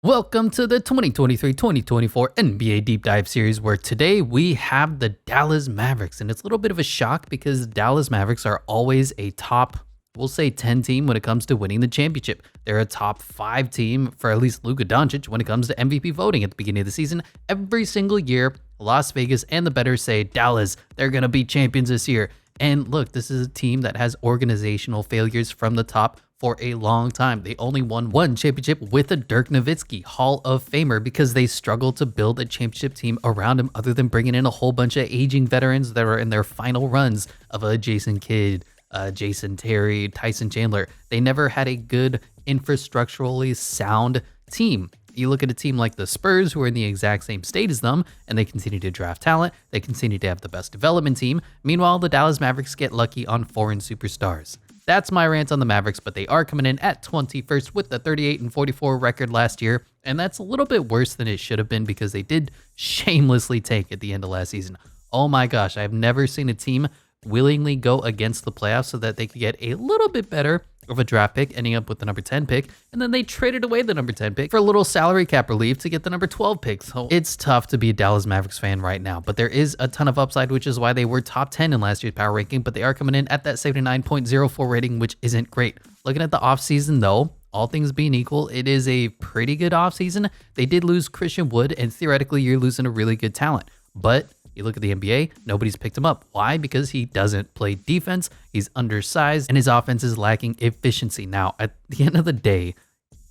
Welcome to the 2023-2024 NBA Deep Dive Series, where today we have the Dallas Mavericks. And it's a little bit of a shock because the Dallas Mavericks are always a top, we'll say 10 team when it comes to winning the championship. They're a top 5 team for at least Luka Doncic when it comes to MVP voting at the beginning of the season. Every single year, Las Vegas and the bettors say, Dallas, they're going to be champions this year. And look, this is a team that has organizational failures from the top for a long time. They only won one championship with a Dirk Nowitzki, Hall of Famer, because they struggled to build a championship team around him other than bringing in a whole bunch of aging veterans that are in their final runs of a Jason Kidd, Jason Terry, Tyson Chandler. They never had a good infrastructurally sound team. You look at a team like the Spurs, who are in the exact same state as them, and they continue to draft talent. They continue to have the best development team. Meanwhile, the Dallas Mavericks get lucky on foreign superstars. That's my rant on the Mavericks, but they are coming in at 21st with the 38-44 record last year, and that's a little bit worse than it should have been because they did shamelessly tank at the end of last season. Oh my gosh, I've never seen a team willingly go against the playoffs so that they could get a little bit better of a draft pick, ending up with the number 10 pick, and then they traded away the number 10 pick for a little salary cap relief to get the number 12 pick. So it's tough to be a Dallas Mavericks fan right now, but there is a ton of upside, which is why they were top 10 in last year's power ranking, but they are coming in at that 79.04 rating, which isn't great. Looking at the offseason though, all things being equal, it is a pretty good offseason. They did lose Christian Wood, and theoretically you're losing a really good talent, but you look at the NBA, nobody's picked him up. Why? Because he doesn't play defense, he's undersized, and his offense is lacking efficiency. Now, at the end of the day,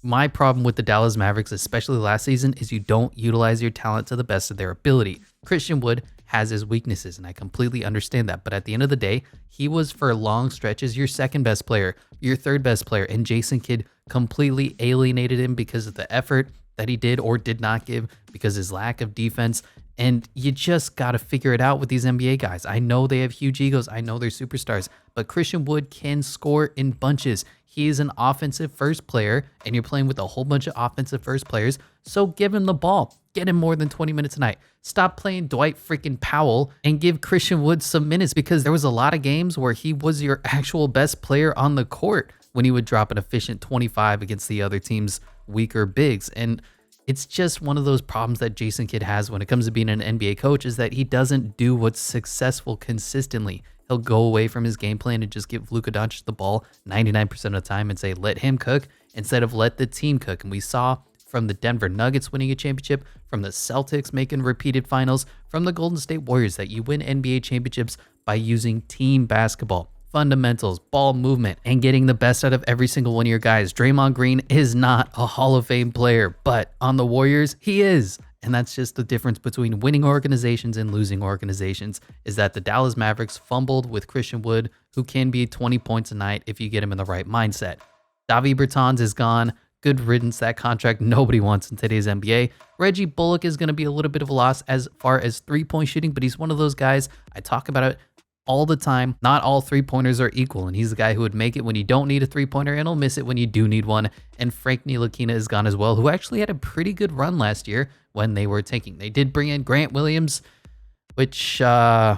my problem with the Dallas Mavericks, especially last season, is you don't utilize your talent to the best of their ability. Christian Wood has his weaknesses, and I completely understand that. But at the end of the day, he was for long stretches your second best player, your third best player, and Jason Kidd completely alienated him because of the effort that he did or did not give, because his lack of defense. And you just got to figure it out with these NBA guys. I know they have huge egos. I know they're superstars, but Christian Wood can score in bunches. He is an offensive first player, and you're playing with a whole bunch of offensive first players. So give him the ball. Get him more than 20 minutes a night. Stop playing Dwight freaking Powell and give Christian Wood some minutes, because there was a lot of games where he was your actual best player on the court when he would drop an efficient 25 against the other team's weaker bigs. And it's just one of those problems that Jason Kidd has when it comes to being an NBA coach, is that he doesn't do what's successful consistently. He'll go away from his game plan and just give Luka Doncic the ball 99% of the time and say, let him cook instead of let the team cook. And we saw from the Denver Nuggets winning a championship, from the Celtics making repeated finals, from the Golden State Warriors, that you win NBA championships by using team basketball. Fundamentals, ball movement, and getting the best out of every single one of your guys. Draymond Green is not a Hall of Fame player, but on the Warriors, he is. And that's just the difference between winning organizations and losing organizations, is that the Dallas Mavericks fumbled with Christian Wood, who can be 20 points a night if you get him in the right mindset. Davi Bertans is gone. Good riddance. That contract nobody wants in today's NBA. Reggie Bullock is going to be a little bit of a loss as far as three-point shooting, but he's one of those guys, I talk about it all the time. Not all three-pointers are equal, and he's the guy who would make it when you don't need a three-pointer, and he'll miss it when you do need one. And Frank Ntilikina is gone as well, who actually had a pretty good run last year when they were tanking. They did bring in Grant Williams, which, I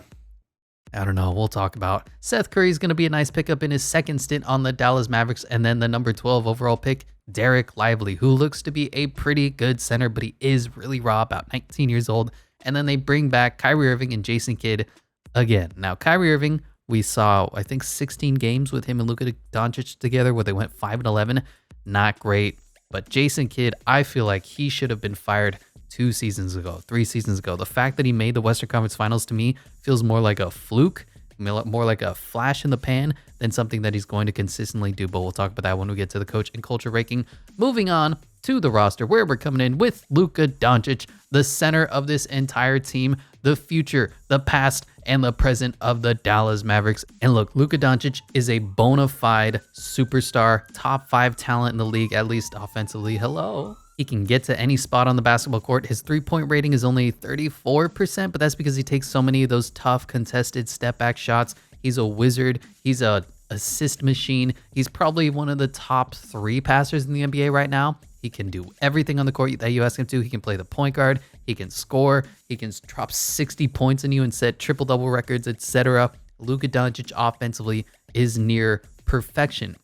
don't know, we'll talk about. Seth Curry is going to be a nice pickup in his second stint on the Dallas Mavericks, and then the number 12 overall pick, Derek Lively, who looks to be a pretty good center, but he is really raw, about 19 years old. And then they bring back Kyrie Irving and Jason Kidd again. Now, Kyrie Irving, we saw, I think, 16 games with him and Luka Doncic together where they went 5-11. Not great. But Jason Kidd, I feel like he should have been fired 2 seasons ago, 3 seasons ago. The fact that he made the Western Conference Finals to me feels more like a fluke, more like a flash in the pan than something that he's going to consistently do. But we'll talk about that when we get to the coach and culture ranking. Moving on to the roster, where we're coming in with Luka Doncic, the center of this entire team, the future, the past, and the present of the Dallas Mavericks. And look, Luka Doncic is a bona fide superstar, top 5 talent in the league, at least offensively. Hello. He can get to any spot on the basketball court. His three-point rating is only 34%, but that's because he takes so many of those tough contested step-back shots. He's a wizard. He's a assist machine. He's probably one of the top 3 passers in the NBA right now. He can do everything on the court that you ask him to. He can play the point guard. He can score. He can drop 60 points on you and set triple-double records, etc. Luka Doncic offensively is near perfection.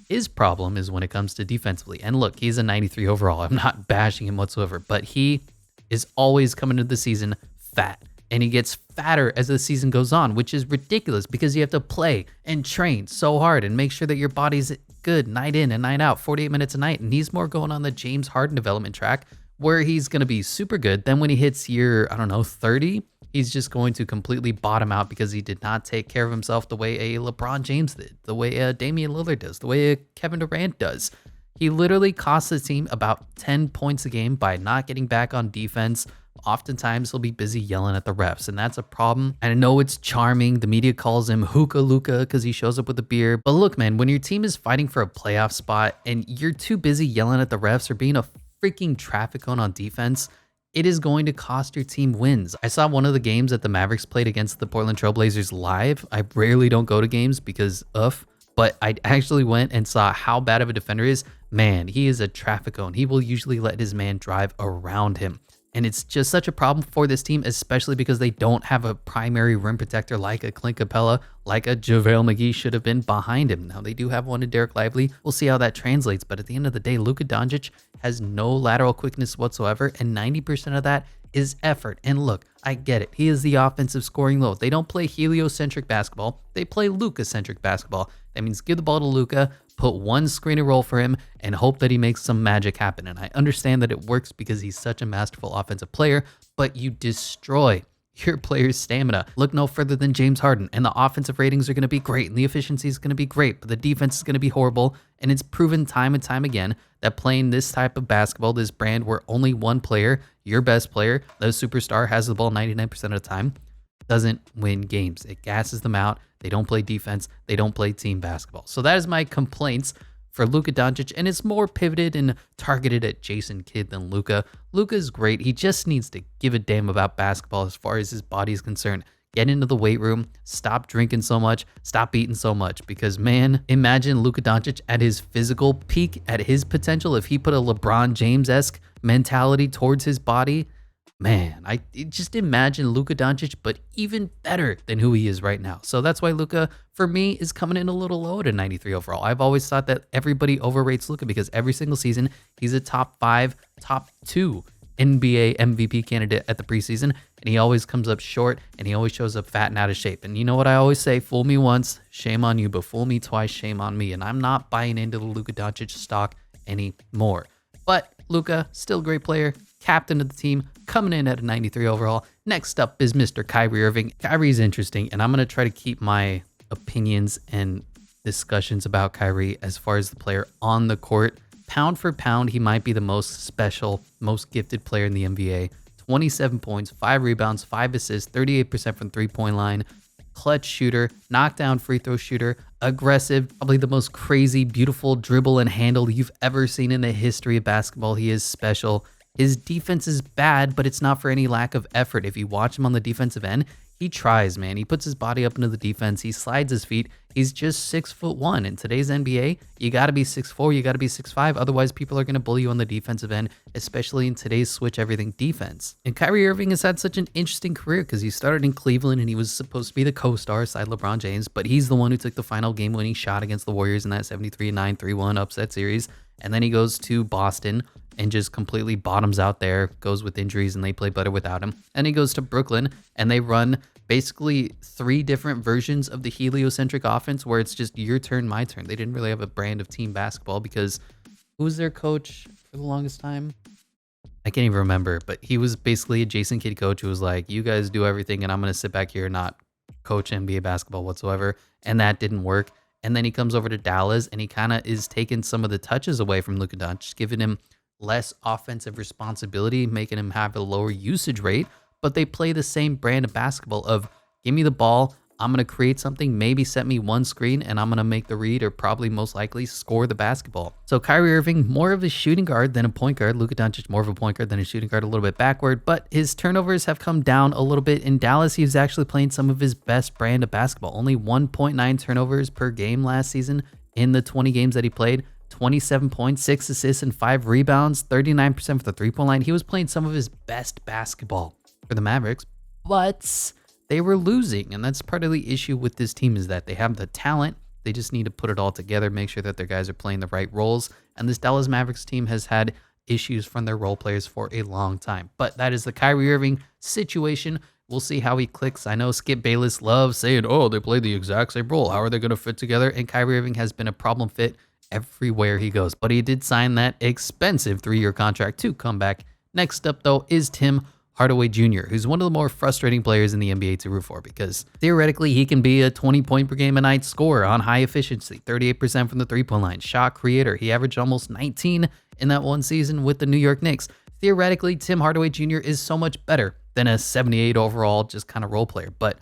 His problem is when it comes to defensively. And look, he's a 93 overall. I'm not bashing him whatsoever, but he is always coming into the season fat. And he gets fatter as the season goes on, which is ridiculous because you have to play and train so hard and make sure that your body's good night in and night out, 48 minutes a night. And he's more going on the James Harden development track where he's going to be super good. Then when he hits year, 30, he's just going to completely bottom out because he did not take care of himself the way a LeBron James did, the way a Damian Lillard does, the way a Kevin Durant does. He literally costs the team about 10 points a game by not getting back on defense. Oftentimes he'll be busy yelling at the refs, and that's a problem. And I know it's charming. The media calls him Hookah Luka because he shows up with a beer. But look, man, when your team is fighting for a playoff spot and you're too busy yelling at the refs or being a freaking traffic cone on defense, it is going to cost your team wins. I saw one of the games that the Mavericks played against the Portland Trailblazers live. I rarely don't go to games because but I actually went and saw how bad of a defender he is. Man, he is a traffic cone. He will usually let his man drive around him. And it's just such a problem for this team, especially because they don't have a primary rim protector like a Clint Capella, like a JaVale McGee should have been behind him. Now, they do have one in Derek Lively. We'll see how that translates. But at the end of the day, Luka Doncic has no lateral quickness whatsoever, and 90% of that is effort. And look, I get it. He is the offensive scoring load. They don't play heliocentric basketball. They play Luka-centric basketball. That means give the ball to Luka, put one screen and roll for him, and hope that he makes some magic happen. And I understand that it works because he's such a masterful offensive player, but you destroy your player's stamina. Look no further than James Harden, and the offensive ratings are going to be great, and the efficiency is going to be great, but the defense is going to be horrible. And it's proven time and time again that playing this type of basketball, this brand where only one player, your best player, the superstar, has the ball 99% of the time, doesn't win games. It gasses them out. They don't play defense. They don't play team basketball. So that is my complaints for Luka Doncic, and it's more pivoted and targeted at Jason Kidd than Luka. Luka is great. He just needs to give a damn about basketball as far as his body is concerned. Get into the weight room, stop drinking so much, stop eating so much, because man, imagine Luka Doncic at his physical peak, at his potential. If he put a LeBron James-esque mentality towards his body, man, I just imagine Luka Doncic, but even better than who he is right now. So that's why Luka, for me, is coming in a little low at 93 overall. I've always thought that everybody overrates Luka because every single season, he's a top 5, top 2 NBA MVP candidate at the preseason, and he always comes up short, and he always shows up fat and out of shape. And you know what I always say? Fool me once, shame on you, but fool me twice, shame on me. And I'm not buying into the Luka Doncic stock anymore. But Luka, still a great player, captain of the team, coming in at a 93 overall. Next up is Mr. Kyrie Irving. Kyrie's interesting, and I'm going to try to keep my opinions and discussions about Kyrie as far as the player on the court. Pound for pound, he might be the most special, most gifted player in the NBA. 27 points, 5 rebounds, 5 assists, 38% from three-point line, clutch shooter, knockdown free throw shooter, aggressive, probably the most crazy, beautiful dribble and handle you've ever seen in the history of basketball. He is special. His defense is bad, but it's not for any lack of effort. If you watch him on the defensive end, he tries, man. He puts his body up into the defense. He slides his feet. He's just 6'1". In today's NBA, you got to be 6'4", you got to be 6'5". Otherwise, people are going to bully you on the defensive end, especially in today's switch everything defense. And Kyrie Irving has had such an interesting career because he started in Cleveland and he was supposed to be the co-star side LeBron James, but he's the one who took the final game-winning shot against the Warriors in that 73-9, 3-1 upset series. And then he goes to Boston and just completely bottoms out there, goes with injuries, and they play better without him. And he goes to Brooklyn, and they run basically 3 different versions of the heliocentric offense where it's just your turn, my turn. They didn't really have a brand of team basketball because who was their coach for the longest time? I can't even remember, but he was basically a Jason Kidd coach who was like, you guys do everything, and I'm going to sit back here and not coach NBA basketball whatsoever. And that didn't work. And then he comes over to Dallas, and he kind of is taking some of the touches away from Luka Doncic, giving him less offensive responsibility, making him have a lower usage rate, but they play the same brand of basketball of give me the ball, I'm going to create something, maybe set me one screen, and I'm going to make the read or probably most likely score the basketball. So Kyrie Irving, more of a shooting guard than a point guard. Luka Doncic, more of a point guard than a shooting guard, a little bit backward, but his turnovers have come down a little bit. In Dallas, he was actually playing some of his best brand of basketball. Only 1.9 turnovers per game last season in the 20 games that he played. 27 points, 6 assists, and 5 rebounds, 39% for the three-point line. He was playing some of his best basketball for the Mavericks, but they were losing, and that's part of the issue with this team is that they have the talent They just need to put it all together, make sure that their guys are playing the right roles. And this Dallas Mavericks team has had issues from their role players for a long time. But that is the Kyrie Irving situation. We'll see how he clicks. I know Skip Bayless loves saying, oh, they play the exact same role. How are they going to fit together? And Kyrie Irving has been a problem fit everywhere he goes. But he did sign that expensive 3-year contract to come back. Next up, though, is Tim Hardaway Jr., who's one of the more frustrating players in the NBA to root for because theoretically he can be a 20-point per game a night scorer on high efficiency, 38% from the three-point line, shot creator. He averaged almost 19 in that one season with the New York Knicks. Theoretically, Tim Hardaway Jr. is so much better than a 78 overall just kind of role player. But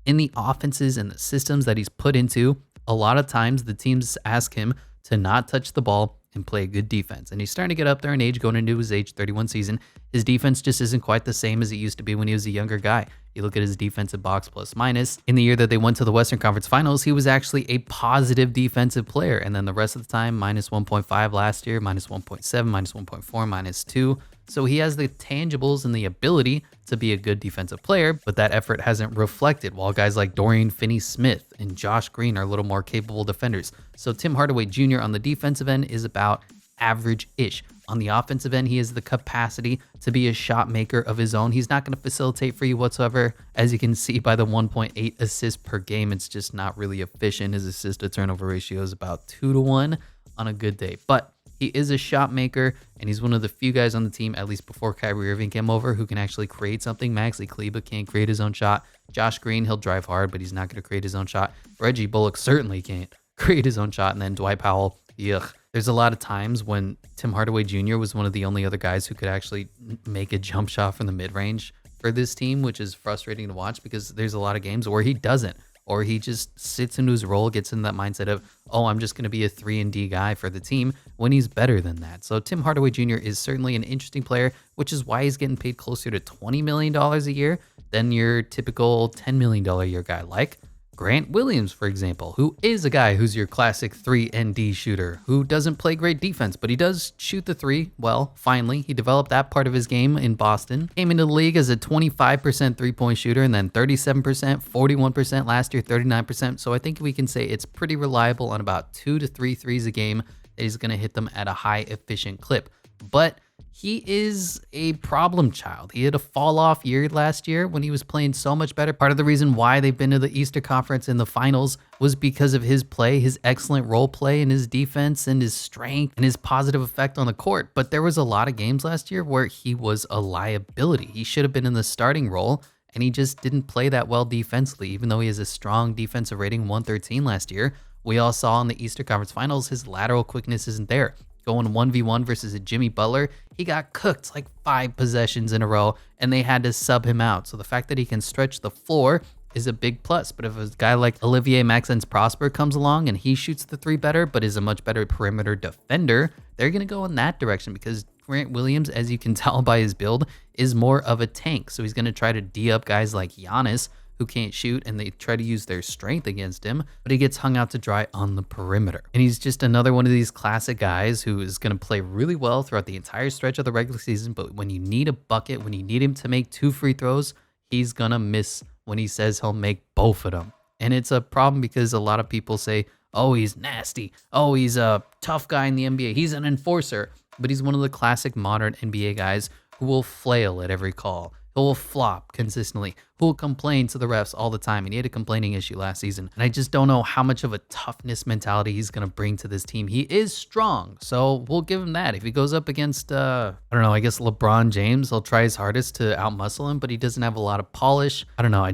in the offenses and the systems that he's put into, a lot of times the teams ask him to not touch the ball and play good defense. And he's starting to get up there in age, going into his age 31 season. His defense just isn't quite the same as it used to be when he was a younger guy. You look at his defensive box plus minus. In the year that they went to the Western Conference Finals, he was actually a positive defensive player. And then the rest of the time, minus 1.5 last year, minus 1.7, minus 1.4, minus 2. So he has the tangibles and the ability to be a good defensive player, but that effort hasn't reflected, while guys like Dorian Finney-Smith and Josh Green are a little more capable defenders. So Tim Hardaway Jr. on the defensive end is about average-ish. On the offensive end, he has the capacity to be a shot maker of his own. He's not going to facilitate for you whatsoever. As you can see by the 1.8 assists per game, it's just not really efficient. His assist to turnover ratio is about 2-to-1 on a good day. But he is a shot maker, and he's one of the few guys on the team, at least before Kyrie Irving came over, who can actually create something. Maxi Kleber can't create his own shot. Josh Green, he'll drive hard, but he's not going to create his own shot. Reggie Bullock certainly can't create his own shot. And then Dwight Powell, yuck. There's a lot of times when Tim Hardaway Jr. was one of the only other guys who could actually make a jump shot from the mid-range for this team, which is frustrating to watch because there's a lot of games where he doesn't. Or he just sits into his role, gets in that mindset of, oh, I'm just going to be a 3-and-D guy for the team when he's better than that. So Tim Hardaway Jr. is certainly an interesting player, which is why he's getting paid closer to $20 million a year than your typical $10 million a year guy like Grant Williams, for example, who is a guy who's your classic 3-and-D shooter, who doesn't play great defense, but he does shoot the three well. Finally, he developed that part of his game in Boston. Came into the league as a 25% three-point shooter and then 37%, 41% last year, 39%. So I think we can say it's pretty reliable on about 2 to 3 threes a game that he's going to hit them at a high efficient clip. But he is a problem child. He had a fall off year last year when he was playing so much better. Part of the reason why they've been to the Eastern Conference in the finals was because of his play, his excellent role play and his defense and his strength and his positive effect on the court. But there was a lot of games last year where he was a liability. He should have been in the starting role and he just didn't play that well defensively, even though he has a strong defensive rating, 113 last year. We all saw in the Eastern Conference Finals, his lateral quickness isn't there. Going 1v1 versus a Jimmy Butler, he got cooked like 5 possessions in a row, and they had to sub him out. So the fact that he can stretch the floor is a big plus. But if a guy like Olivier Maxence Prosper comes along and he shoots the three better, but is a much better perimeter defender, they're going to go in that direction because Grant Williams, as you can tell by his build, is more of a tank. So he's going to try to D up guys like Giannis, who can't shoot, and they try to use their strength against him, but he gets hung out to dry on the perimeter. And he's just another one of these classic guys who is going to play really well throughout the entire stretch of the regular season, but when you need a bucket, when you need him to make 2 free throws, he's going to miss when he says he'll make both of them. And it's a problem because a lot of people say, oh, he's nasty. Oh, he's a tough guy in the NBA. He's an enforcer. But he's one of the classic modern NBA guys who will flail at every call. Who will flop consistently, who will complain to the refs all the time. And he had a complaining issue last season. And I just don't know how much of a toughness mentality he's going to bring to this team. He is strong, so we'll give him that. If he goes up against, I don't know, I guess LeBron James, he'll try his hardest to outmuscle him, but he doesn't have a lot of polish. I don't know.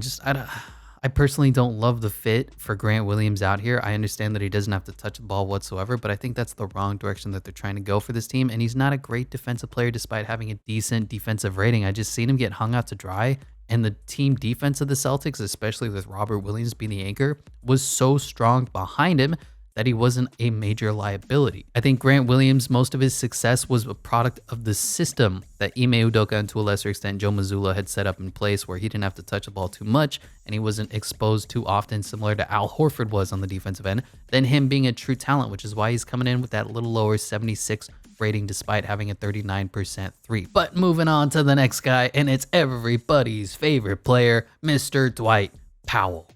I personally don't love the fit for Grant Williams out here. I understand that he doesn't have to touch the ball whatsoever, but I think that's the wrong direction that they're trying to go for this team. And he's not a great defensive player despite having a decent defensive rating. I just seen him get hung out to dry. And the team defense of the Celtics, especially with Robert Williams being the anchor, was so strong behind him that he wasn't a major liability. I think Grant Williams, most of his success was a product of the system that Ime Udoka and to a lesser extent Joe Mazzulla had set up in place, where he didn't have to touch the ball too much and he wasn't exposed too often, similar to Al Horford was on the defensive end, than him being a true talent, which is why he's coming in with that little lower 76 rating despite having a 39% three. But moving on to the next guy, and it's everybody's favorite player, Mr. Dwight Powell.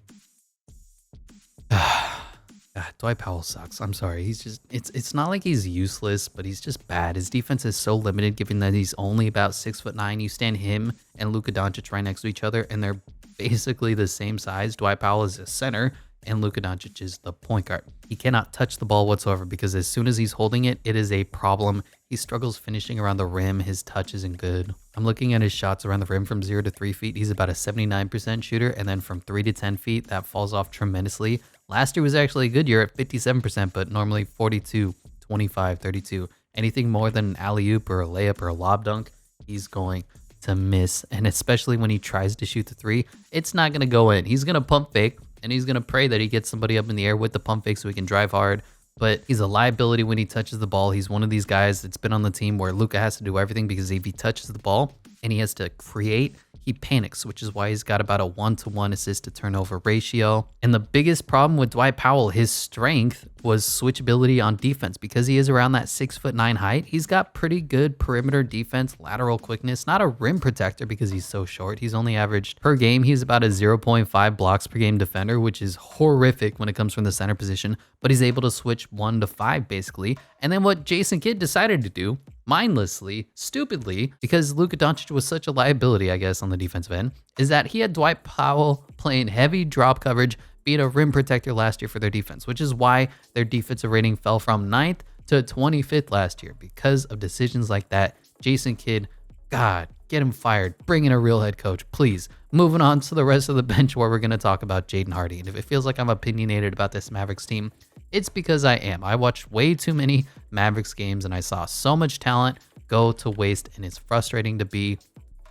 Dwight Powell sucks. I'm sorry. He's just it's not like he's useless, but he's just bad. His defense is so limited given that he's only about 6'9". You stand him and Luka Doncic right next to each other, and they're basically the same size. Dwight Powell is a center and Luka Doncic is the point guard. He cannot touch the ball whatsoever because as soon as he's holding it, it is a problem. He struggles finishing around the rim. His touch isn't good. I'm looking at his shots around the rim from 0 to 3 feet. He's about a 79% shooter, and then from 3 to 10 feet, that falls off tremendously. Last year was actually a good year at 57%, but normally 42, 25, 32. Anything more than an alley-oop or a layup or a lob dunk, he's going to miss. And especially when he tries to shoot the three, it's not going to go in. He's going to pump fake, and he's going to pray that he gets somebody up in the air with the pump fake so he can drive hard. But he's a liability when he touches the ball. He's one of these guys that's been on the team where Luka has to do everything because if he touches the ball and he has to create, he panics, which is why he's got about a 1-to-1 assist to turnover ratio. And the biggest problem with Dwight Powell, his strength was switchability on defense. Because he is around that 6'9" height, he's got pretty good perimeter defense, lateral quickness, not a rim protector because he's so short. He's only averaged per game, he's about a 0.5 blocks per game defender, which is horrific when it comes from the center position, but he's able to switch 1 to 5 basically. And then what Jason Kidd decided to do, mindlessly, stupidly, because Luka Doncic was such a liability, I guess, on the defensive end, is that he had Dwight Powell playing heavy drop coverage, being a rim protector last year for their defense, which is why their defensive rating fell from 9th to 25th last year because of decisions like that. Jason Kidd, God, get him fired. Bring in a real head coach, please. Moving on to the rest of the bench where we're going to talk about Jaden Hardy. And if it feels like I'm opinionated about this Mavericks team, it's because I am. I watched way too many Mavericks games and I saw so much talent go to waste, and it's frustrating to be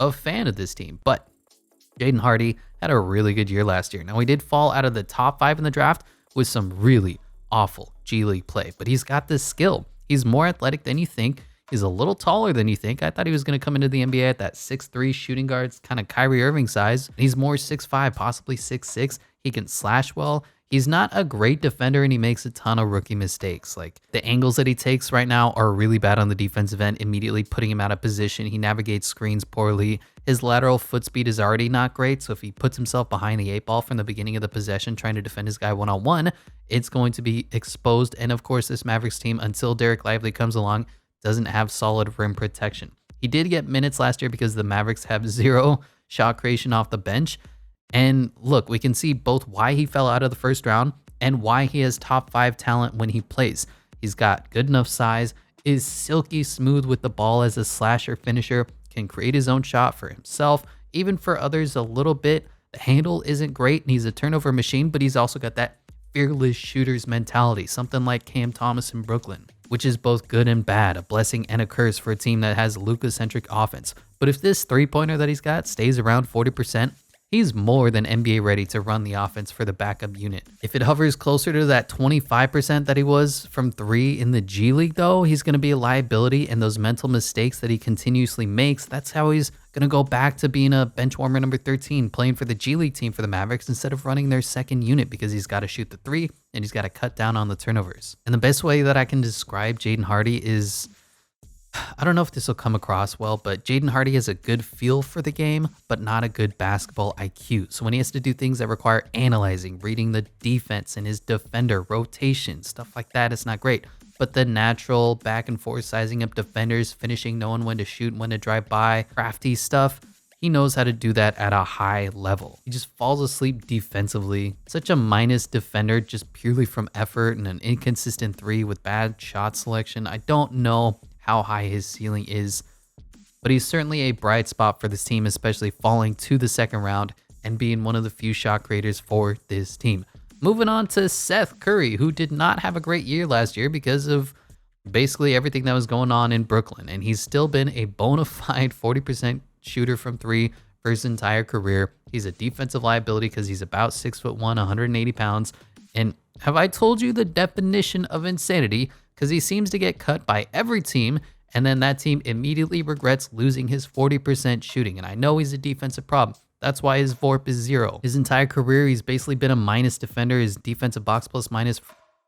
a fan of this team. But Jaden Hardy had a really good year last year. Now, he did fall out of the top 5 in the draft with some really awful G League play, but he's got this skill. He's more athletic than you think. He's a little taller than you think. I thought he was going to come into the NBA at that 6'3" shooting guards, kind of Kyrie Irving size. He's more 6'5", possibly 6'6". He can slash well. He's not a great defender, and he makes a ton of rookie mistakes. Like, the angles that he takes right now are really bad on the defensive end, immediately putting him out of position. He navigates screens poorly. His lateral foot speed is already not great, so if he puts himself behind the 8 ball from the beginning of the possession trying to defend his guy one-on-one, it's going to be exposed. And of course, this Mavericks team, until Derek Lively comes along, doesn't have solid rim protection. He did get minutes last year because the Mavericks have 0 shot creation off the bench. And look, we can see both why he fell out of the first round and why he has top 5 talent when he plays. He's got good enough size, is silky smooth with the ball as a slasher finisher, can create his own shot for himself, even for others a little bit. The handle isn't great, and he's a turnover machine, but he's also got that fearless shooter's mentality, something like Cam Thomas in Brooklyn, which is both good and bad, a blessing and a curse for a team that has Luka-centric offense. But if this three-pointer that he's got stays around 40%, he's more than NBA ready to run the offense for the backup unit. If it hovers closer to that 25% that he was from 3 in the G League, though, he's going to be a liability, and those mental mistakes that he continuously makes, that's how he's going to go back to being a bench warmer number 13, playing for the G League team for the Mavericks instead of running their second unit, because he's got to shoot the 3 and he's got to cut down on the turnovers. And the best way that I can describe Jaden Hardy is, I don't know if this will come across well, but Jaden Hardy has a good feel for the game, but not a good basketball IQ. So when he has to do things that require analyzing, reading the defense and his defender, rotation, stuff like that, it's not great. But the natural back and forth sizing up defenders, finishing, knowing when to shoot, when to drive by, crafty stuff, he knows how to do that at a high level. He just falls asleep defensively. Such a minus defender just purely from effort and an inconsistent 3 with bad shot selection. I don't know how high his ceiling is, but he's certainly a bright spot for this team, especially falling to the second round and being one of the few shot creators for this team. Moving on to Seth Curry, who did not have a great year last year because of basically everything that was going on in Brooklyn, and he's still been a bona fide 40% shooter from 3 for his entire career. He's a defensive liability because he's about 6'1", 180 pounds, and have I told you the definition of insanity? Because he seems to get cut by every team, and then that team immediately regrets losing his 40% shooting. And I know he's a defensive problem. That's why his VORP is 0. His entire career, he's basically been a minus defender. His defensive box plus minus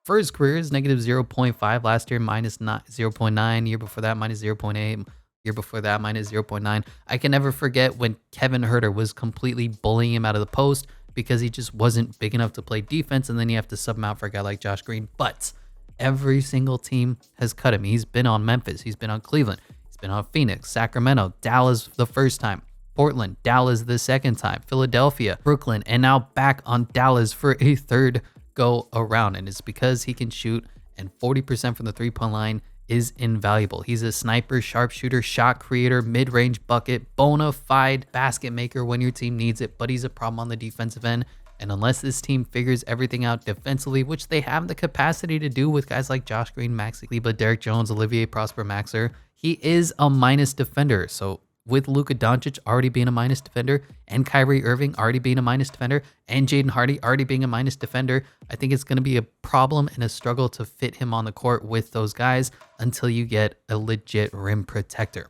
for his career is negative 0.5. Last year, minus 0.9. Year before that, minus 0.8. Year before that, minus 0.9. I can never forget when Kevin Huerter was completely bullying him out of the post, because he just wasn't big enough to play defense, and then you have to sub him out for a guy like Josh Green. But every single team has cut him. He's been on Memphis, he's been on Cleveland, he's been on Phoenix, Sacramento, Dallas the first time, Portland, Dallas the second time, Philadelphia, Brooklyn, and now back on Dallas for a third go around. And it's because he can shoot, and 40% from the three-point line is invaluable. He's a sniper, sharpshooter, shot creator, mid-range bucket, bona fide basket maker when your team needs it, but he's a problem on the defensive end. And unless this team figures everything out defensively, which they have the capacity to do with guys like Josh Green, Maxi Kleber, Derek Jones, Olivier Prosper Maxer, he is a minus defender. So with Luka Doncic already being a minus defender, and Kyrie Irving already being a minus defender, and Jaden Hardy already being a minus defender, I think it's going to be a problem and a struggle to fit him on the court with those guys until you get a legit rim protector.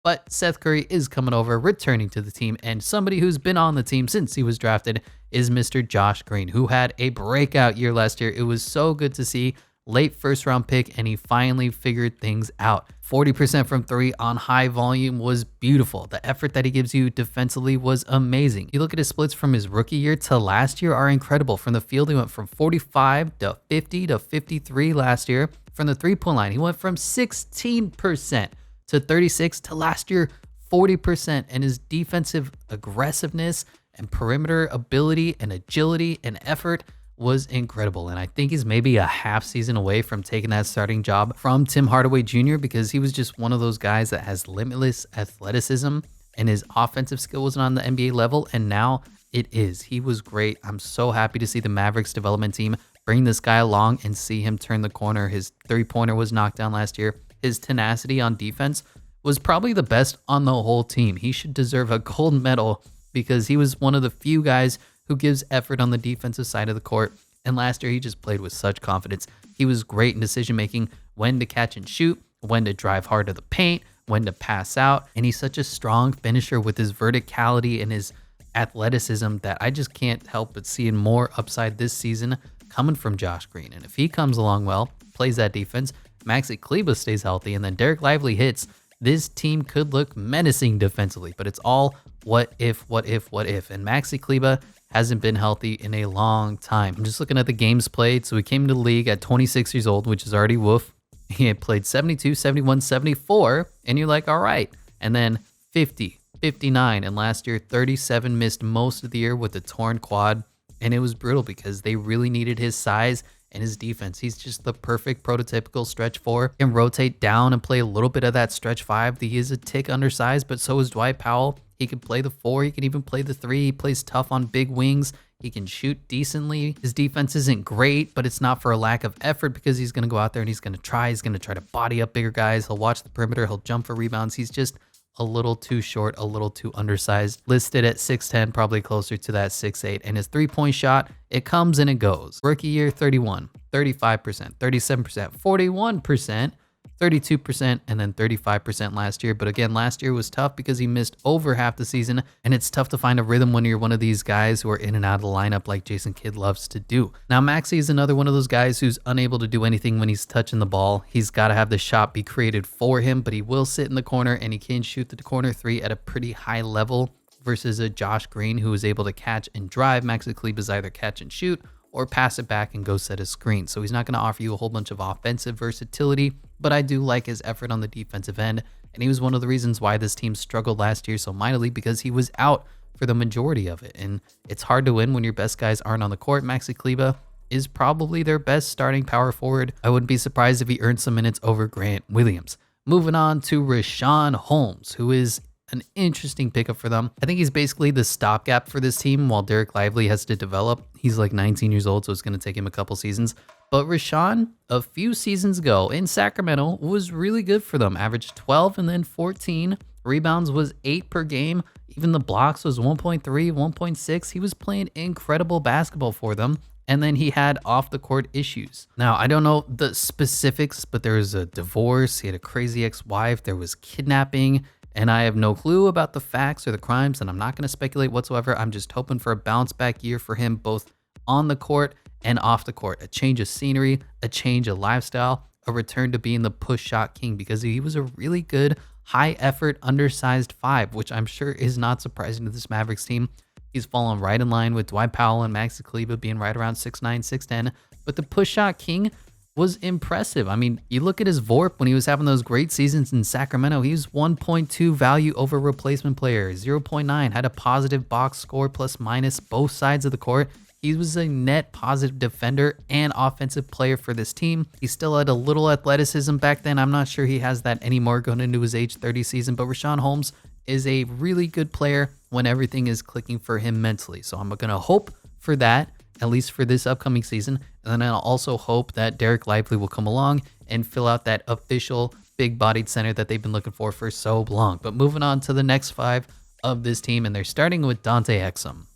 But Seth Curry is coming over, returning to the team, and somebody who's been on the team since he was drafted is Mr. Josh Green, who had a breakout year last year. It was so good to see. Late first round pick, and he finally figured things out. 40% from three on high volume was beautiful. The effort that he gives you defensively was amazing. You look at his splits from his rookie year to last year are incredible. From the field, he went from 45 to 50 to 53 last year. From the three-point line, he went from 16% to 36 to last year 40%. And his defensive aggressiveness and perimeter ability and agility and effort was incredible. And I think he's maybe a half season away from taking that starting job from Tim Hardaway Jr. because he was just one of those guys that has limitless athleticism and his offensive skill wasn't on the NBA level, and now it is. He was great. I'm so happy to see the Mavericks development team bring this guy along and see him turn the corner. His three-pointer was knocked down last year. His tenacity on defense was probably the best on the whole team. He should deserve a gold medal because he was one of the few guys who gives effort on the defensive side of the court. And last year, he just played with such confidence. He was great in decision-making, when to catch and shoot, when to drive hard to the paint, when to pass out. And he's such a strong finisher with his verticality and his athleticism that I just can't help but seeing more upside this season coming from Josh Green. And if he comes along well, plays that defense, Maxi Kleber stays healthy, and then Derek Lively hits, this team could look menacing defensively. But it's all what if. And Maxi Kleber hasn't been healthy in a long time. I'm just looking at the games played. So he came to the league at 26 years old, which is already woof. He had played 72, 71, 74, and you're like, all right. And then 50, 59, and last year 37, missed most of the year with a torn quad. And it was brutal because they really needed his size and his defense. He's just the perfect prototypical stretch four. Can rotate down and play a little bit of that stretch five. He is a tick undersized, but so is Dwight Powell. He can play the four. He can even play the three. He plays tough on big wings. He can shoot decently. His defense isn't great, but it's not for a lack of effort because he's going to go out there and he's going to try. He's going to try to body up bigger guys. He'll watch the perimeter. He'll jump for rebounds. He's just a little too short, a little too undersized. Listed at 6'10", probably closer to that 6'8". And his three-point shot, it comes and it goes. Rookie year, 31, 35%, 37%, 41%, 32%, and then 35% last year. But again, last year was tough because he missed over half the season, and it's tough to find a rhythm when you're one of these guys who are in and out of the lineup like Jason Kidd loves to do. Now, Maxi is another one of those guys who's unable to do anything when he's touching the ball. He's got to have the shot be created for him, but he will sit in the corner, and he can shoot the corner three at a pretty high level versus a Josh Green who is able to catch and drive. Maxi Kleber is either catch and shoot or pass it back and go set a screen. So he's not going to offer you a whole bunch of offensive versatility, but I do like his effort on the defensive end. And he was one of the reasons why this team struggled last year so mightily, because he was out for the majority of it. And it's hard to win when your best guys aren't on the court. Maxi Kleber is probably their best starting power forward. I wouldn't be surprised if he earned some minutes over Grant Williams. Moving on to Richaun Holmes, who is an interesting pickup for them. I think he's basically the stopgap for this team while Derek Lively has to develop. He's like 19 years old, so it's going to take him a couple seasons. But Richaun, a few seasons ago in Sacramento, was really good for them. Averaged 12 and then 14. Rebounds was 8 per game. Even the blocks was 1.3, 1.6. He was playing incredible basketball for them. And then he had off the court issues. Now, I don't know the specifics, but there was a divorce. He had a crazy ex-wife. There was kidnapping. And I have no clue about the facts or the crimes, and I'm not going to speculate whatsoever. I'm just hoping for a bounce back year for him, both on the court and off the court. A change of scenery, a change of lifestyle, a return to being the push shot king, because he was a really good, high effort, undersized five, which I'm sure is not surprising to this Mavericks team. He's fallen right in line with Dwight Powell and Maxi Kleber being right around 6'9", 6'10". But the push shot king was impressive. I mean, you look at his VORP when he was having those great seasons in Sacramento. He was 1.2 value over replacement player, 0.9, had a positive box score plus minus both sides of the court. He was a net positive defender and offensive player for this team. He still had a little athleticism back then. I'm not sure he has that anymore going into his age 30 season, but Richaun Holmes is a really good player when everything is clicking for him mentally. So I'm going to hope for that, at least for this upcoming season. And then I'll also hope that Derek Lively will come along and fill out that official big-bodied center that they've been looking for so long. But moving on to the next 5 of this team, and they're starting with Dante Exum.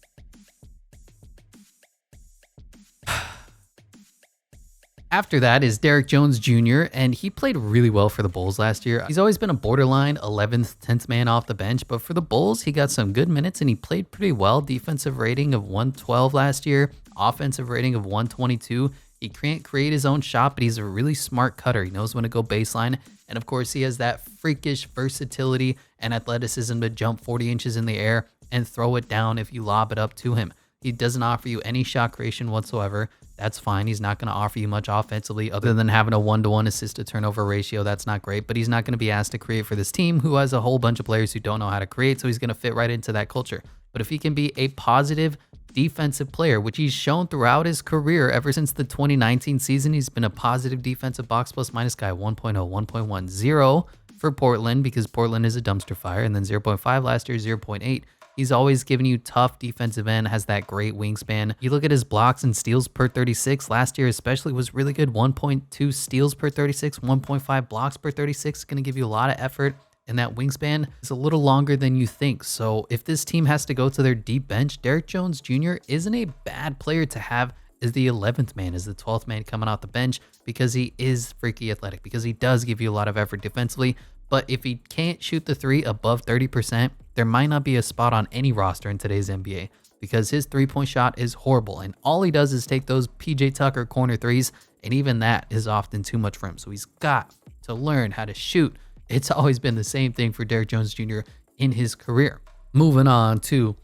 After that is Derek Jones Jr., and he played really well for the Bulls last year. He's always been a borderline 11th, 10th man off the bench, but for the Bulls, he got some good minutes and he played pretty well. Defensive rating of 112 last year, offensive rating of 122. He can't create his own shot, but he's a really smart cutter. He knows when to go baseline, and of course, he has that freakish versatility and athleticism to jump 40 inches in the air and throw it down if you lob it up to him. He doesn't offer you any shot creation whatsoever. That's fine. He's not going to offer you much offensively other than having a 1-to-1 assist to turnover ratio. That's not great, but he's not going to be asked to create for this team who has a whole bunch of players who don't know how to create, so he's going to fit right into that culture. But if he can be a positive defensive player, which he's shown throughout his career ever since the 2019 season, he's been a positive defensive box plus minus guy, 1.0, 1.1, 0 for Portland because Portland is a dumpster fire, and then 0.5 last year, 0.8. He's always given you tough defensive end, has that great wingspan. You look at his blocks and steals per 36. Last year especially was really good. 1.2 steals per 36, 1.5 blocks per 36. Going to give you a lot of effort. And that wingspan is a little longer than you think. So if this team has to go to their deep bench, Derek Jones Jr. isn't a bad player to have as the 11th man, as the 12th man coming off the bench, because he is freaky athletic, because he does give you a lot of effort defensively. But if he can't shoot the 3 above 30%, there might not be a spot on any roster in today's NBA because his 3-point shot is horrible. And all he does is take those PJ Tucker corner threes, and even that is often too much for him. So he's got to learn how to shoot. It's always been the same thing for Derek Jones Jr. in his career. Moving on to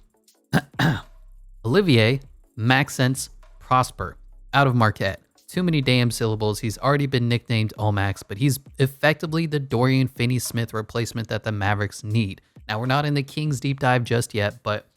Olivier Maxence Prosper out of Marquette. Too many damn syllables. He's already been nicknamed Omax, but he's effectively the Dorian Finney-Smith replacement that the Mavericks need. Now, we're not in the Kings deep dive just yet, but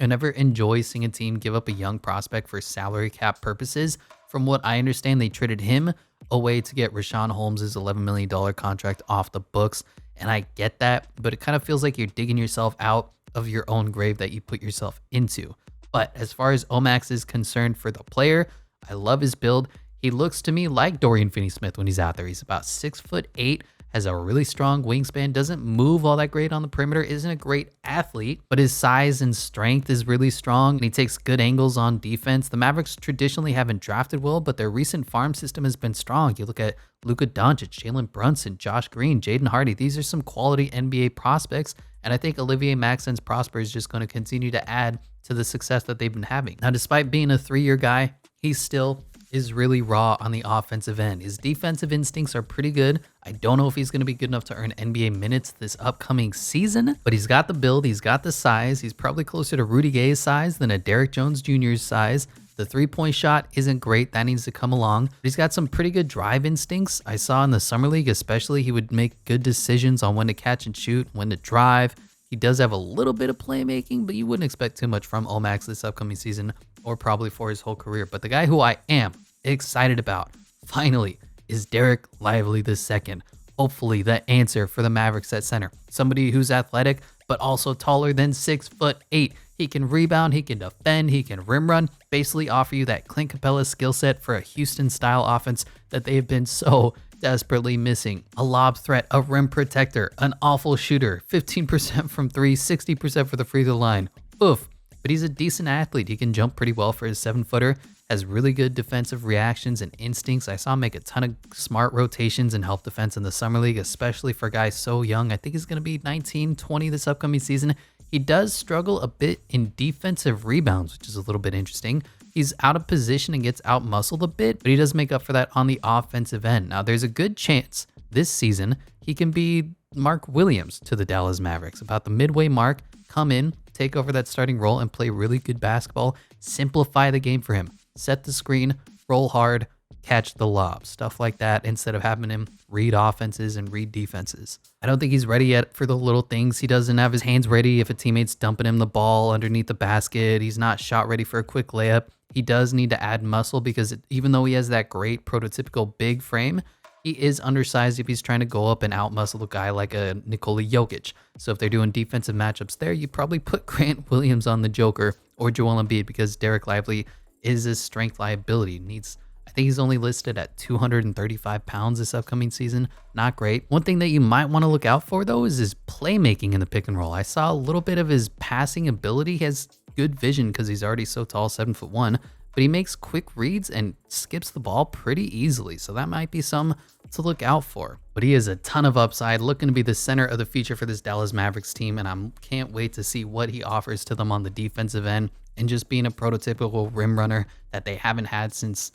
I never enjoy seeing a team give up a young prospect for salary cap purposes. From what I understand, they traded him away to get Richaun Holmes' $11 million contract off the books, and I get that, but it kind of feels like you're digging yourself out of your own grave that you put yourself into. But as far as Omax is concerned for the player, I love his build. He looks to me like Dorian Finney-Smith when he's out there. He's about 6'8", has a really strong wingspan, doesn't move all that great on the perimeter, isn't a great athlete, but his size and strength is really strong, and he takes good angles on defense. The Mavericks traditionally haven't drafted well, but their recent farm system has been strong. You look at Luka Doncic, Jalen Brunson, Josh Green, Jaden Hardy. These are some quality NBA prospects, and I think Olivier Maxence Prosper is just going to continue to add to the success that they've been having. Now, despite being a 3-year guy, he still is really raw on the offensive end. His defensive instincts are pretty good. I don't know if he's going to be good enough to earn NBA minutes this upcoming season, but he's got the build, he's got the size. He's probably closer to Rudy Gay's size than a Derek Jones Jr.'s size. The 3-point shot isn't great. That needs to come along. But he's got some pretty good drive instincts. I saw in the summer league especially, he would make good decisions on when to catch and shoot, when to drive. He does have a little bit of playmaking, but you wouldn't expect too much from Omax this upcoming season or probably for his whole career. But the guy who I am excited about, finally, is Derek Lively II. Hopefully the answer for the Mavericks at center. Somebody who's athletic, but also taller than 6'8". He can rebound, he can defend, he can rim run, basically offer you that Clint Capella skill set for a Houston-style offense that they have been so desperately missing. A lob threat, a rim protector, an awful shooter, 15% from 3, 60% for the free throw line. Oof. But he's a decent athlete. He can jump pretty well for his 7-footer, has really good defensive reactions and instincts. I saw him make a ton of smart rotations and help defense in the summer league, especially for guys so young. I think he's going to be 19, 20 this upcoming season. He does struggle a bit in defensive rebounds, which is a little bit interesting. He's out of position and gets out muscled a bit, but he does make up for that on the offensive end. Now, there's a good chance this season he can be Mark Williams to the Dallas Mavericks. About the midway mark, come in, take over that starting role, and play really good basketball. Simplify the game for him. Set the screen, roll hard, catch the lob, stuff like that, instead of having him read offenses and read defenses. I don't think he's ready yet for the little things. He doesn't have his hands ready if a teammate's dumping him the ball underneath the basket. He's not shot ready for a quick layup. He does need to add muscle because even though he has that great prototypical big frame, he is undersized if he's trying to go up and outmuscle a guy like a Nikola Jokic. So if they're doing defensive matchups there, you probably put Grant Williams on the Joker or Joel Embiid because Derek Lively is a strength liability. I think he's only listed at 235 pounds this upcoming season. Not great. One thing that you might want to look out for, though, is his playmaking in the pick and roll. I saw a little bit of his passing ability. He has good vision because he's already so tall, 7'1", but he makes quick reads and skips the ball pretty easily. So that might be some to look out for. But he has a ton of upside, looking to be the center of the future for this Dallas Mavericks team, and I can't wait to see what he offers to them on the defensive end and just being a prototypical rim runner that they haven't had since,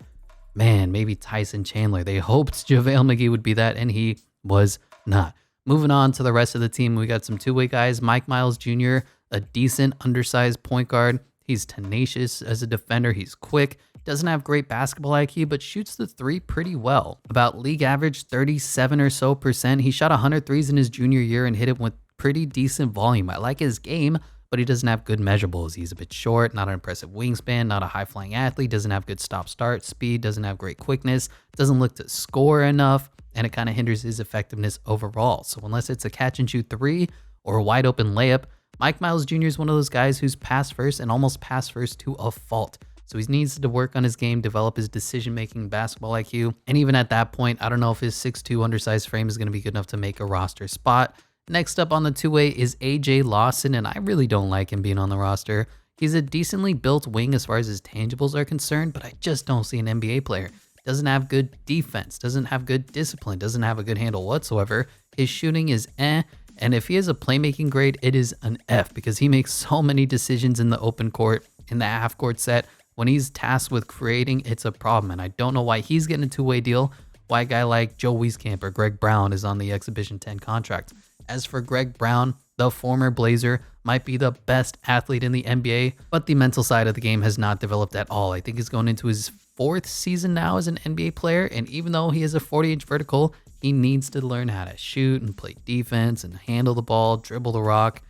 man, maybe Tyson Chandler. They hoped JaVale McGee would be that, and he was not. Moving on to the rest of the team, we got some two-way guys. Mike Miles Jr., a decent undersized point guard. He's tenacious as a defender. He's quick. Doesn't have great basketball IQ, but shoots the three pretty well. About league average 37 or so percent. He shot 100 threes in his junior year and hit it with pretty decent volume. I like his game, but he doesn't have good measurables. He's a bit short, not an impressive wingspan, not a high-flying athlete, doesn't have good stop-start speed, doesn't have great quickness, doesn't look to score enough, and it kind of hinders his effectiveness overall. So unless it's a catch-and-shoot three or a wide-open layup, Mike Miles Jr. is one of those guys who's pass first and almost pass first to a fault. So he needs to work on his game, develop his decision-making basketball IQ. And even at that point, I don't know if his 6'2" undersized frame is going to be good enough to make a roster spot. Next up on the two-way is AJ Lawson, and I really don't like him being on the roster. He's a decently built wing as far as his tangibles are concerned, but I just don't see an NBA player. Doesn't have good defense, doesn't have good discipline, doesn't have a good handle whatsoever. His shooting is and if he has a playmaking grade, it is an F because he makes so many decisions in the open court, in the half-court set. When he's tasked with creating, it's a problem, and I don't know why he's getting a two-way deal, why a guy like Joe Wieskamp or Greg Brown is on the Exhibition 10 contract. As for Greg Brown, the former Blazer, might be the best athlete in the NBA, but the mental side of the game has not developed at all. I think he's going into his fourth season now as an NBA player, and even though he has a 40-inch vertical, he needs to learn how to shoot and play defense and handle the ball, dribble the rock.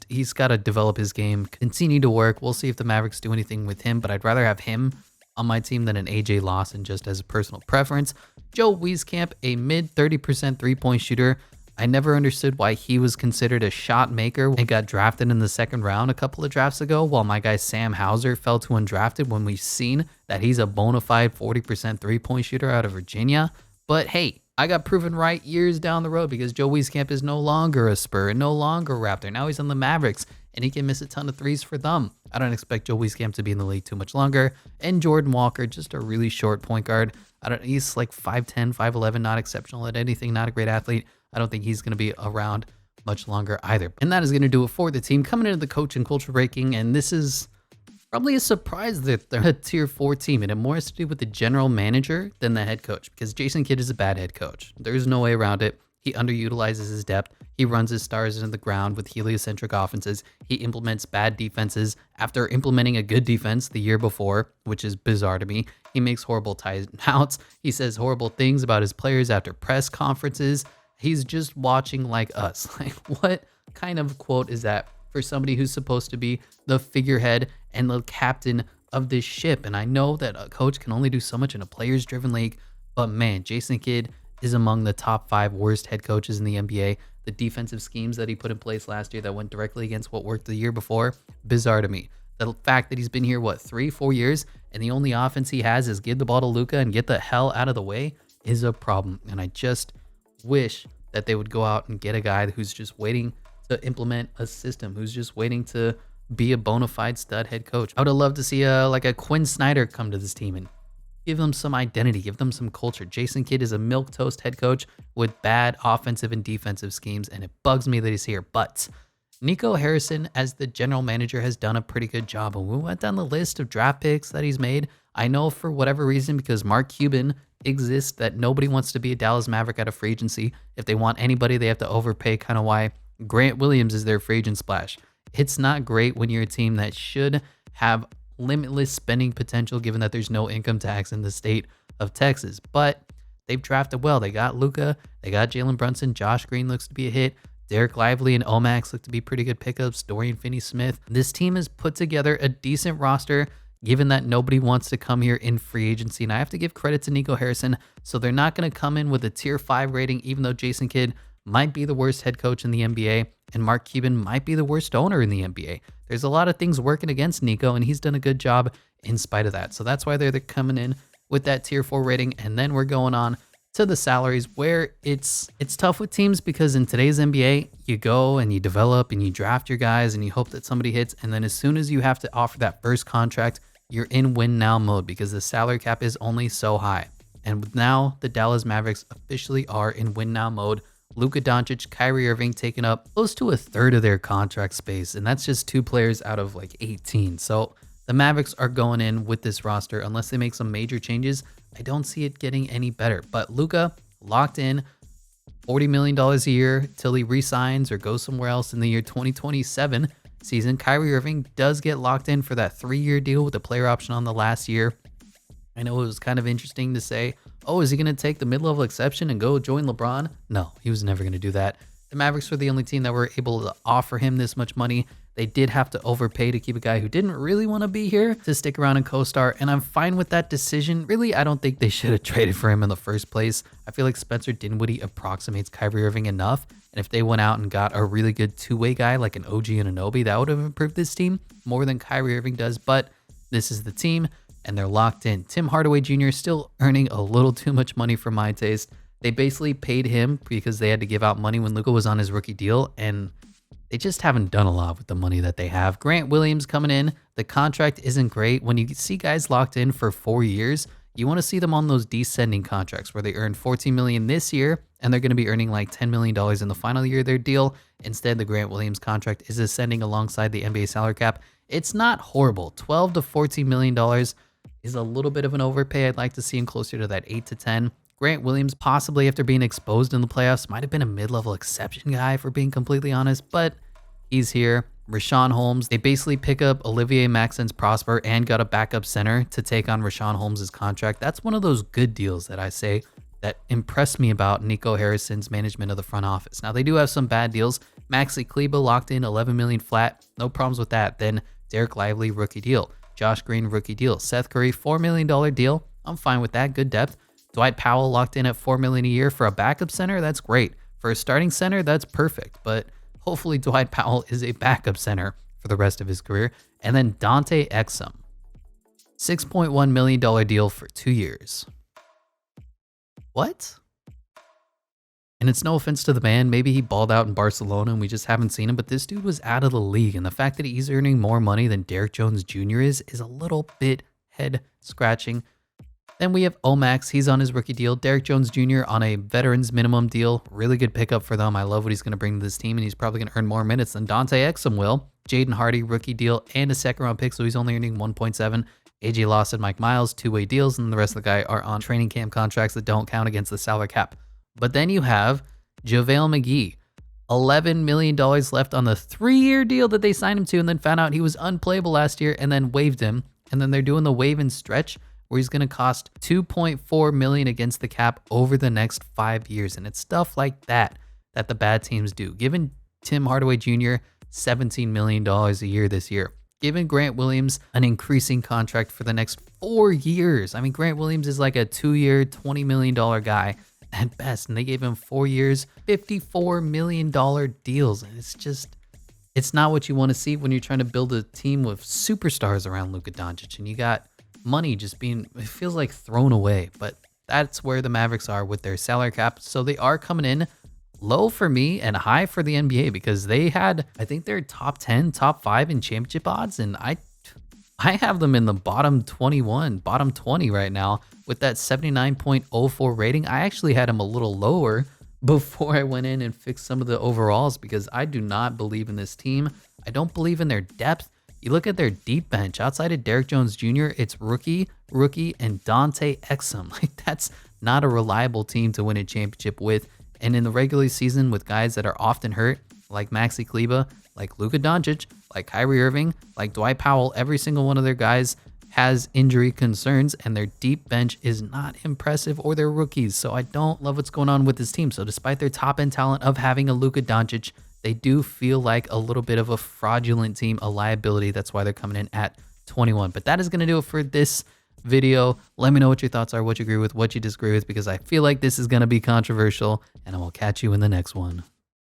He's got to develop his game, continue to work. We'll see if the Mavericks do anything with him, but I'd rather have him on my team than an AJ Lawson just as a personal preference. Joe Wieskamp, a mid 30% three-point shooter. I never understood why he was considered a shot maker and got drafted in the second round a couple of drafts ago, while my guy Sam Hauser fell to undrafted when we've seen that he's a bona fide 40% three-point shooter out of Virginia. But hey, I got proven right years down the road because Joe Wieskamp is no longer a Spur and no longer a Raptor. Now he's on the Mavericks, and he can miss a ton of threes for them. I don't expect Joe Wieskamp to be in the league too much longer. And Jordan Walker, just a really short point guard. He's like 5'10", 5'11", not exceptional at anything, not a great athlete. I don't think he's going to be around much longer either. And that is going to do it for the team. Coming into the coach and culture ranking, and this is probably a surprise that they're a tier 4 team, and it more has to do with the general manager than the head coach, because Jason Kidd is a bad head coach. There's no way around it. He underutilizes his depth. He runs his stars into the ground with heliocentric offenses. He implements bad defenses after implementing a good defense the year before, which is bizarre to me. He makes horrible timeouts. He says horrible things about his players after press conferences. He's just watching like us. Like, what kind of quote is that for somebody who's supposed to be the figurehead and the captain of this ship? And I know that a coach can only do so much in a players-driven league, but man, Jason Kidd is among the top 5 worst head coaches in the NBA. The defensive schemes that he put in place last year that went directly against what worked the year before, bizarre to me. The fact that he's been here, 3-4 years, and the only offense he has is give the ball to Luka and get the hell out of the way is a problem. And I just wish that they would go out and get a guy who's just waiting to implement a system, who's just waiting to be a bona fide stud head coach. I would have loved to see a Quinn Snyder come to this team and give them some identity, give them some culture. Jason Kidd is a milquetoast head coach with bad offensive and defensive schemes, and it bugs me that he's here. But Nico Harrison, as the general manager, has done a pretty good job. And we went down the list of draft picks that he's made. I know for whatever reason, because Mark Cuban exists that nobody wants to be a Dallas Maverick out of free agency. If they want anybody, they have to overpay, kind of why Grant Williams is their free agent splash. It's not great when you're a team that should have limitless spending potential given that there's no income tax in the state of Texas. But they've drafted well. They got Luka, they got Jalen Brunson, Josh Green looks to be a hit. Derek Lively and Omax look to be pretty good pickups. Dorian Finney-Smith. This team has put together a decent roster given that nobody wants to come here in free agency. And I have to give credit to Nico Harrison. So they're not going to come in with a tier 5 rating, even though Jason Kidd might be the worst head coach in the NBA and Mark Cuban might be the worst owner in the NBA. There's a lot of things working against Nico, and he's done a good job in spite of that. So that's why they're coming in with that tier 4 rating. And then we're going on to the salaries, where it's tough with teams because in today's NBA, you go and you develop and you draft your guys and you hope that somebody hits. And then as soon as you have to offer that first contract, you're in win now mode because the salary cap is only so high. And now the Dallas Mavericks officially are in win now mode. Luka Doncic, Kyrie Irving taking up close to a third of their contract space. And that's just 2 players out of like 18. So the Mavericks are going in with this roster unless they make some major changes. I don't see it getting any better. But Luka locked in $40 million a year till he resigns or goes somewhere else in the year 2027 season. Kyrie Irving does get locked in for that 3-year deal with a player option on the last year. I know it was kind of interesting to say, oh, is he going to take the mid-level exception and go join LeBron? No, he was never going to do that. The Mavericks were the only team that were able to offer him this much money. They did have to overpay to keep a guy who didn't really want to be here to stick around and co-star, and I'm fine with that decision. Really, I don't think they should have traded for him in the first place. I feel like Spencer Dinwiddie approximates Kyrie Irving enough, and if they went out and got a really good two-way guy like an OG Anunoby, that would have improved this team more than Kyrie Irving does, but this is the team, and they're locked in. Tim Hardaway Jr. is still earning a little too much money for my taste. They basically paid him because they had to give out money when Luka was on his rookie deal, and they just haven't done a lot with the money that they have. Grant Williams coming in, the contract isn't great. When you see guys locked in for 4 years, you want to see them on those descending contracts where they earn $14 million this year, and they're going to be earning like $10 million in the final year of their deal. Instead, the Grant Williams contract is ascending alongside the NBA salary cap. It's not horrible. $12 to $14 million is a little bit of an overpay. I'd like to see him closer to that 8 to 10. Grant Williams, possibly after being exposed in the playoffs, might have been a mid-level exception guy, for being completely honest, but he's here. Rashawn Holmes, they basically pick up Olivier Maxence Prosper and got a backup center to take on Rashawn Holmes' contract. That's one of those good deals that I say that impressed me about Nico Harrison's management of the front office. Now, they do have some bad deals. Maxi Kleba locked in $11 million flat. No problems with that. Then Derek Lively, rookie deal. Josh Green, rookie deal. Seth Curry, $4 million deal. I'm fine with that. Good depth. Dwight Powell locked in at $4 million a year for a backup center. That's great. For a starting center, that's perfect. But hopefully Dwight Powell is a backup center for the rest of his career. And then Dante Exum, $6.1 million deal for 2 years. What? And it's no offense to the man. Maybe he balled out in Barcelona and we just haven't seen him, but this dude was out of the league. And the fact that he's earning more money than Derrick Jones Jr. is a little bit head scratching. Then we have Omax. He's on his rookie deal. Derrick Jones Jr. on a veterans minimum deal. Really good pickup for them. I love what he's going to bring to this team, and he's probably going to earn more minutes than Dante Exum will. Jaden Hardy, rookie deal, and a second-round pick, so he's only earning 1.7. AJ Lawson, Mike Miles, two-way deals, and the rest of the guy are on training camp contracts that don't count against the salary cap. But then you have JaVale McGee. $11 million left on the 3-year deal that they signed him to, and then found out he was unplayable last year and then waived him. And then they're doing the waive and stretch, where he's going to cost $2.4 million against the cap over the next 5 years. And it's stuff like that that the bad teams do. Giving Tim Hardaway Jr. $17 million a year this year. Giving Grant Williams an increasing contract for the next 4 years. I mean, Grant Williams is like a 2-year, $20 million guy at best. And they gave him 4 years, $54 million deals. And it's not what you want to see when you're trying to build a team with superstars around Luka Doncic. And you got money just being, it feels like, thrown away. But that's where the Mavericks are with their salary cap. So they are coming in low for me and high for the NBA, because they had, I think they're top 10, top 5 in championship odds. And I have them in the bottom 21, bottom 20 right now with that 79.04 rating. I actually had them a little lower before I went in and fixed some of the overalls, because I do not believe in this team. I don't believe in their depth. You look at their deep bench. Outside of Derrick Jones Jr., it's rookie, and Dante Exum. Like, not a reliable team to win a championship with. And in the regular season with guys that are often hurt, like Maxi Kleber, like Luka Doncic, like Kyrie Irving, like Dwight Powell, every single one of their guys has injury concerns and their deep bench is not impressive, or they're rookies. So I don't love what's going on with this team. So despite their top end talent of having a Luka Doncic, they do feel like a little bit of a fraudulent team, a liability. That's why they're coming in at 21. But that is going to do it for this video. Let me know what your thoughts are, what you agree with, what you disagree with, because I feel like this is going to be controversial, and I will catch you in the next one.